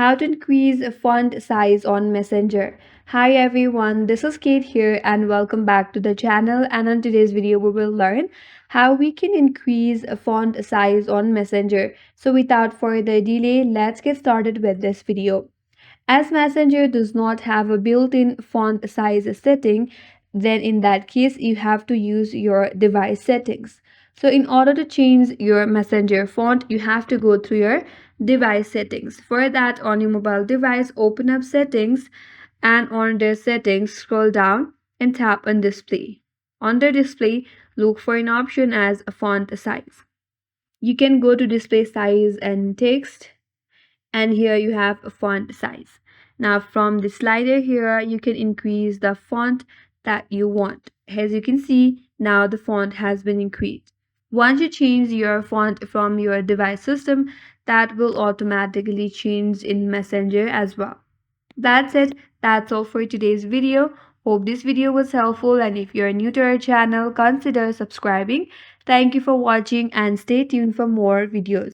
How to increase font size on Messenger. Hi everyone, this is Kate here and welcome back to the channel, and on today's video we will learn how we can increase font size on Messenger. So without further delay, let's get started with this video. As Messenger does not have a built-in font size setting, then in that case you have to use your device settings. So in order to change your Messenger font, you have to go through your device settings. For that, on your mobile device, open up settings, and on the settings, scroll down and tap on display. Under display, look for an option as a font size. You can go to display size and text, and here you have a font size. Now from the slider here, you can increase the font that you want. As you can see, now the font has been increased. Once you change your font from your device system, that will automatically change in Messenger as well. That's it. That's all for today's video. Hope this video was helpful, and if you're new to our channel, consider subscribing. Thank you for watching and stay tuned for more videos.